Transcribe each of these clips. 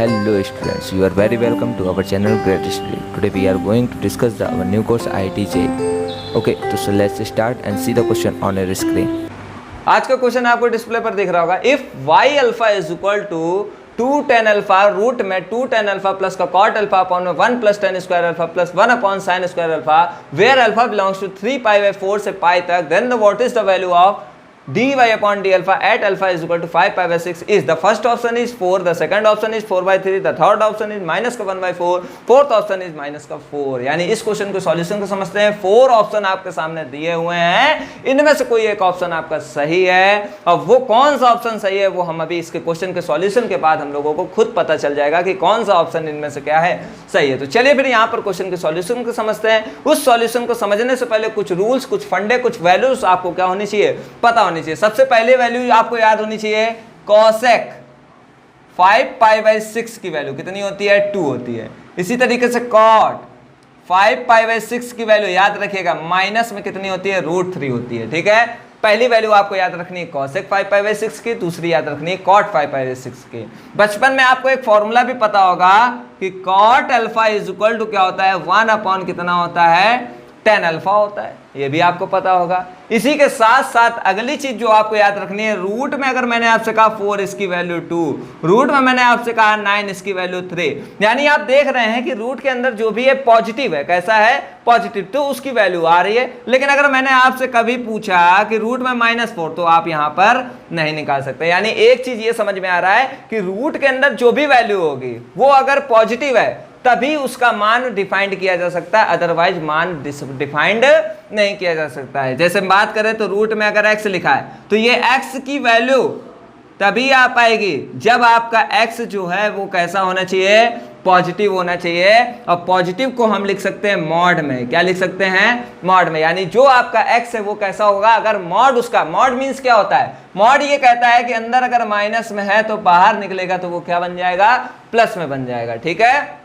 Hello students, you are very welcome to our channel Great Study. Today we are going to discuss our new course IIT JEE. Okay, so let's start and see the question on your screen. आज का question आपको display पर दिख रहा होगा. If y alpha is equal to 2 tan alpha root में 2 tan alpha plus का cot alpha upon में 1 plus tan square alpha plus 1 upon sin square alpha where alpha belongs to 3 pi by 4 से pi तक, then what is the value of dy upon d alpha at alpha is equal to 5 pi by 6 is the first option is 4, the second option is 4 by 3, the third option is minus का 1 by 4, fourth option is minus का 4. यानी इस question को solution को समझते हैं. 4 option आपके सामने दिए हुए हैं, इनमें से कोई एक ऑप्शन आपका सही है. अब वो कौन सा ऑप्शन सही है वो हम अभी इसके क्वेश्चन के सॉल्यूशन के बाद हम लोगों को खुद पता चल जाएगा कि कौन सा ऑप्शन इनमें से क्या है सही है. तो चलिए फिर यहाँ पर क्वेश्चन के सॉल्यूशन को समझते हैं. उस सॉल्यूशन को समझने से पहले कुछ रूल्स, कुछ फंडे, कुछ वैल्यूज आपको क्या होनी चाहिए, पता होनी चाहिए. सबसे पहले वैल्यू आपको याद होनी चाहिए. कोसेक 5 पाई बाई 6 की वैल्यू कितनी होती है, 2 होती है. इसी तरीके से कॉट 5 पाई बाई 6 की वैल्यू याद रखिएगा, माइनस में कितनी होती है, √3 होती है. ठीक है, पहली वैल्यू आपको याद रखनी है कोसेक 5 पाई बाई 6 की, दूसरी याद रखनी है कॉट 5 पाई बाई 6 की. बचपन में आपको एक फॉर्मूला भी पता होगा कि cot alpha is equal to क्या होता है, 1 अपॉन कितना होता है, tan अल्फा होता है. ये भी आपको पता होगा. इसी के साथ साथ अगली चीज जो आपको याद रखनी है, रूट में अगर मैंने आपसे कहा 4 इसकी वैल्यू 2, रूट में मैंने आपसे कहा 9 इसकी वैल्यू 3, यानी आप देख रहे हैं कि रूट के अंदर जो भी है पॉजिटिव है. कैसा है, पॉजिटिव, तो उसकी वैल्यू आ रही है. लेकिन अगर मैंने आपसे कभी पूछा कि रूट में -4, तो आप यहां पर नहीं निकाल सकते. यानी एक चीज ये समझ में आ रहा है कि रूट के अंदर जो भी वैल्यू होगी वो अगर पॉजिटिव है तभी उसका मान डिफाइंड किया जा सकता है, अदरवाइज मान डिफाइंड नहीं किया जा सकता है. जैसे बात करें तो रूट में अगर x लिखा है तो ये x की वैल्यू तभी आ पाएगी जब आपका x जो है वो कैसा होना चाहिए, पॉजिटिव होना चाहिए. और पॉजिटिव को हम लिख सकते हैं मॉड में. क्या लिख सकते हैं, मॉड में. यानी जो आपका x है वो कैसा होगा, अगर मॉड उसका, मॉड मीन्स क्या होता है, मॉड ये कहता है कि अंदर अगर माइनस में है तो बाहर निकलेगा तो वो क्या बन जाएगा, प्लस में बन जाएगा. ठीक है,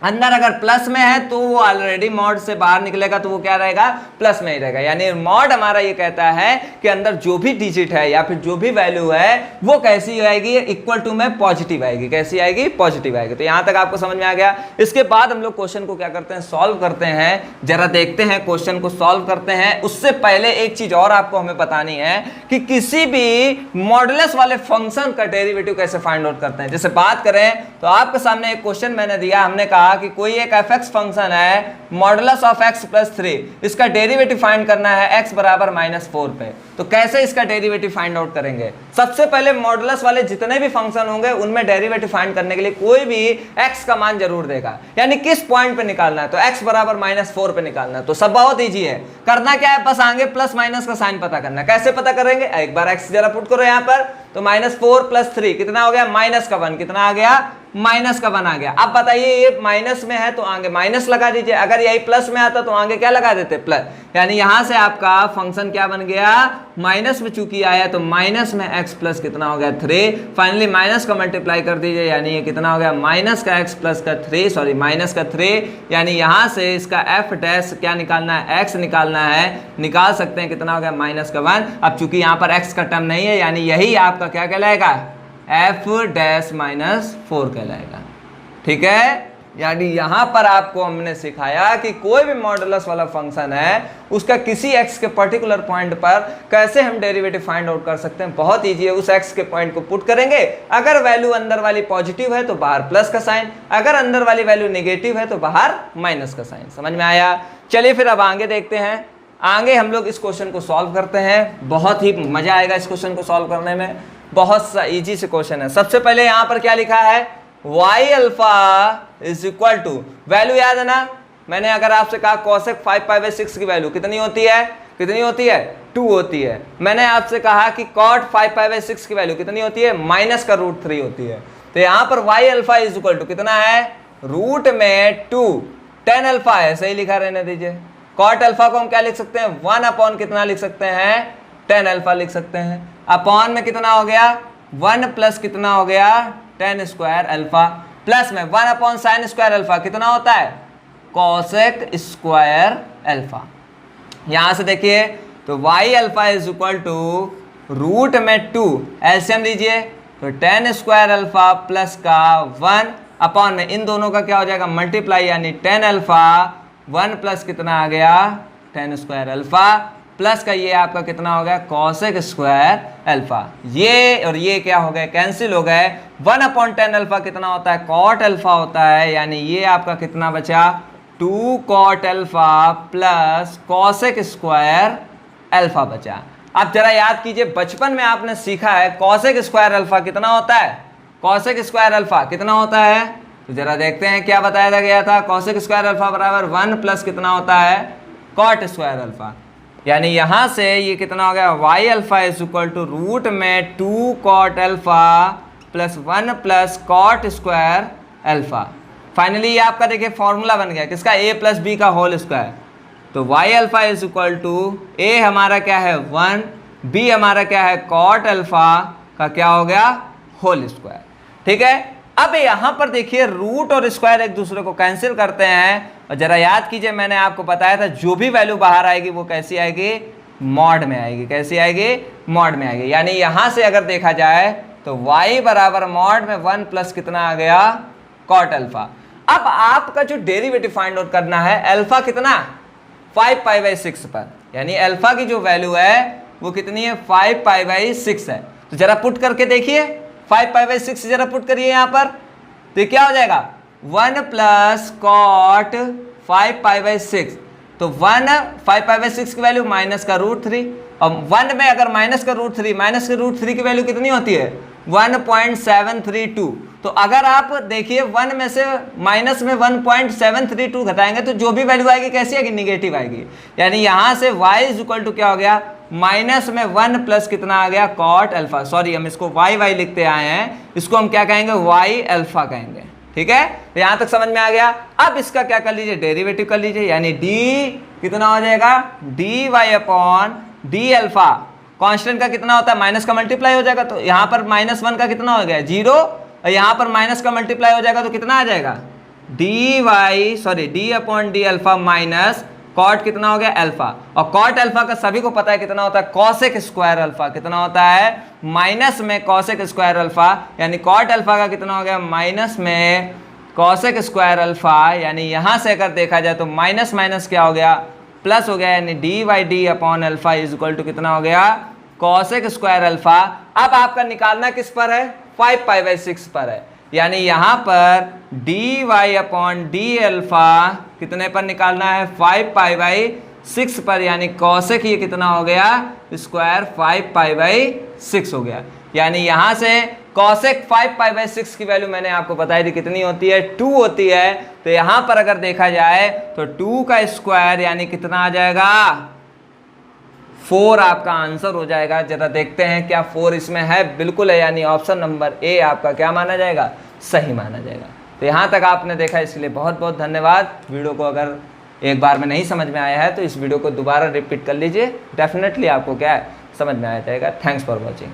अंदर अगर प्लस में है तो वो ऑलरेडी मॉड से बाहर निकलेगा तो वो क्या रहेगा, प्लस में ही रहेगा. यानी मॉड हमारा ये कहता है कि अंदर जो भी डिजिट है या फिर जो भी वैल्यू है वो कैसी आएगी, इक्वल टू में पॉजिटिव आएगी. कैसी आएगी, पॉजिटिव आएगी. तो यहां तक आपको समझ में आ गया. इसके बाद हम लोग क्वेश्चन को क्या करते हैं, सॉल्व करते हैं. जरा देखते हैं क्वेश्चन को सॉल्व करते हैं. उससे पहले एक चीज और आपको हमें बतानी है कि किसी भी मॉडुलस वाले फंक्शन का डेरिवेटिव कैसे फाइंड आउट करते हैं. जैसे बात करें तो आपके सामने एक क्वेश्चन मैंने दिया, हमने कहा कि कोई एक fx फंक्शन है मॉडुलस ऑफ x प्लस 3, इसका डेरिवेटिव फाइंड करना है x बराबर -4 पे. तो कैसे इसका डेरिवेटिव फाइंड आउट करेंगे, सबसे पहले मॉडुलस वाले जितने भी फंक्शन होंगे उनमें डेरिवेटिव फाइंड करने के लिए कोई भी x का मान जरूर देगा. यानी किस पॉइंट पे निकालना है, तो x बराबर -4 पे निकालना है. तो सब बहुत ईजी है. करना क्या है, बस आगे प्लस माइनस का साइन पता करना है. कैसे पता करेंगे, एक बार x जरा पुट करो यहाँ पर. तो -4 प्लस 3 कितना हो गया, -1, कितना आ गया, -1 आ गया. अब बताइए ये माइनस में है तो आगे माइनस लगा दीजिए, अगर यही प्लस में आता तो आगे क्या लगा देते, प्लस. यानी यहां से आपका फंक्शन क्या बन गया, माइनस में चूंकि आया तो माइनस में x प्लस कितना हो गया, 3. फाइनली माइनस का मल्टीप्लाई कर दीजिए, यानी ये कितना हो गया, माइनस का x प्लस का 3, सॉरी माइनस का 3. यानी यहां से इसका f डैश क्या निकालना है, x निकालना है. निकाल सकते हैं, कितना हो गया, -1. अब चूंकि यहाँ पर x का टर्म नहीं है यानी यही आपका क्या कहलाएगा, f डैश -4 कहलाएगा. ठीक है, यानी यहां पर आपको हमने सिखाया कि कोई भी मॉडुलस वाला फंक्शन है उसका किसी x के पर्टिकुलर पॉइंट पर कैसे हम डेरिवेटिव फाइंड आउट कर सकते हैं. बहुत इजी है. उस x के पॉइंट को पुट करेंगे, अगर वैल्यू अंदर वाली पॉजिटिव है तो बाहर प्लस का साइन, अगर अंदर वाली वैल्यू नेगेटिव है तो बाहर माइनस का साइन. समझ में आया. चलिए फिर अब आगे देखते हैं. आगे हम लोग इस क्वेश्चन को सॉल्व करते हैं. बहुत ही मजा आएगा इस क्वेश्चन को सॉल्व करने में. बहुत सा इजी से क्वेश्चन है. सबसे पहले यहां पर क्या लिखा है, y alpha is equal to, value याद है ना, मैंने अगर आपसे कहा कोसेक 5 पाई बाई 6 की वैल्यू कितनी होती है, कितनी होती है, 2 होती है. मैंने आपसे कहा कि कॉट 5 पाई बाई 6 की वैल्यू कितनी होती है, -√3 होती है. तो यहां पर y alpha is equal to कितना है, रूट में 2 tan अल्फा है, सही लिखा रहने दीजिए. कॉट अल्फा को हम क्या लिख सकते हैं, 1 अपॉन कितना लिख सकते हैं, tan अल्फा लिख सकते हैं. अपॉन में कितना हो गया, 1 प्लस कितना हो गया, tan स्क्वायर अल्फा, प्लस में 1 अपॉन sin स्क्वायर अल्फा कितना होता है, कोसेक स्क्वायर अल्फा. यहां से देखिए तो y alpha is equal to root में 2, एलसीएम लीजिए, तो टेन स्क्वायर अल्फा प्लस का 1 अपॉन में इन दोनों का क्या हो जाएगा मल्टीप्लाई, यानी टेन अल्फा 1 प्लस कितना आ गया टेन स्क्वायर अल्फा प्लस का ये आपका कितना हो गया कॉसेक स्क्वायर अल्फा। ये और ये क्या हो गए कैंसिल हो गए। 1 अपॉन टेन अल्फा कितना होता है कॉट अल्फा होता है, यानी ये आपका कितना बचा 2 cot alpha plus cosec square alpha बचा। अब जरा याद कीजिए बचपन में आपने सीखा है कॉसेक स्क्वायर अल्फा कितना होता है, कॉसेक स्क्वायर अल्फा कितना होता है, तो जरा देखते हैं क्या बताया गया था। कॉसेक स्क्वायर अल्फा बराबर 1 प्लस कितना होता है कॉट स्क्वायर अल्फा, यानी यहां से ये कितना हो गया y alpha is equal to root में 2 cot alpha plus 1 plus cot square alpha. Finally ये आपका देखिए फॉर्मूला बन गया किसका a प्लस बी का होल स्क्वायर। तो y alpha is equal to a हमारा क्या है 1, b हमारा क्या है कॉट अल्फा का क्या हो गया होल स्क्वायर। ठीक है, अब यहां पर देखिए रूट और स्क्वायर एक दूसरे को कैंसिल करते हैं, और जरा याद कीजिए मैंने आपको बताया था जो भी वैल्यू बाहर आएगी वो कैसी आएगी मॉड में आएगी। कैसी आएगी मॉड में आएगी, यानी यहां से अगर देखा जाए तो y बराबर मॉड में 1 प्लस कितना आ गया कॉट अल्फा। अब आपका जो डेरिवेटिव फाइंड आउट करना है अल्फा कितना 5 पाई बाई 6 पर, यानी अल्फा की जो वैल्यू है वो कितनी है 5 पाई बाई 6 है। तो जरा पुट करके देखिए 5 पाई बाई 6 जरा पुट करिए यहाँ पर, तो क्या हो जाएगा 1 प्लस कॉट 5 पाई बाई 6। तो 1 5 पाई बाई 6 की वैल्यू माइनस का रूट 3, और 1 में अगर माइनस का रूट 3 की वैल्यू कितनी होती है 1.732। तो अगर आप देखिए 1 में से माइनस में 1.732 घटाएंगे तो जो भी वैल्यू आएगी कैसी आएगी नेगेटिव आएगी, यानी यहां से y इज इक्वल टू क्या हो गया माइनस में 1 प्लस कितना आ गया कॉट अल्फा। सॉरी हम इसको y लिखते आए हैं, इसको हम क्या कहेंगे y अल्फा कहेंगे। ठीक है, तो यहां तक समझ में आ गया। अब इसका क्या कर लीजिए डेरिवेटिव कर लीजिए, यानी d कितना हो जाएगा dy upon d alpha. Constant का कितना होता है माइनस का मल्टीप्लाई हो जाएगा, तो यहाँ पर -1 का कितना हो गया 0, और यहाँ पर माइनस का मल्टीप्लाई हो जाएगा तो कितना आ जाएगा d upon d alpha minus cot कितना हो गया अल्फा। और कॉट अल्फा का सभी को पता है कितना होता है कॉसेक स्क्वायर अल्फा। कितना होता है माइनस में कॉसेक स्क्वायर अल्फा, यानी कॉट अल्फा का कितना हो गया माइनस में कॉसेक स्क्वायर अल्फा, यानी यहां से अगर देखा जाए तो माइनस माइनस क्या हो गया प्लस हो गया, यानी d upon alpha is equal to कितना हो गया कॉसेक स्क्वायर अल्फा। अब आपका निकालना किस पर है 5 पाई बाई 6 पर है, यानी यहां पर dy अपॉन डी अल्फा कितने पर निकालना है 5 पाई बाई 6 पर, यानी कॉसेक ये कितना हो गया स्क्वायर 5 पाई बाई 6 हो गया। यानी यहां से कॉसेक 5 पाई बाई 6 की वैल्यू मैंने आपको बताई थी कितनी होती है 2 होती है। तो यहां पर अगर देखा जाए तो 2 का स्क्वायर यानी कितना आ जाएगा 4 आपका आंसर हो जाएगा। जरा देखते हैं क्या 4 इसमें है, बिल्कुल है, यानी ऑप्शन नंबर ए आपका क्या माना जाएगा सही माना जाएगा। तो यहाँ तक आपने देखा इसके लिए बहुत बहुत धन्यवाद। वीडियो को अगर एक बार में नहीं समझ में आया है तो इस वीडियो को दोबारा रिपीट कर लीजिए, डेफिनेटली आपको क्या है समझ में आ जाएगा। Thanks for watching.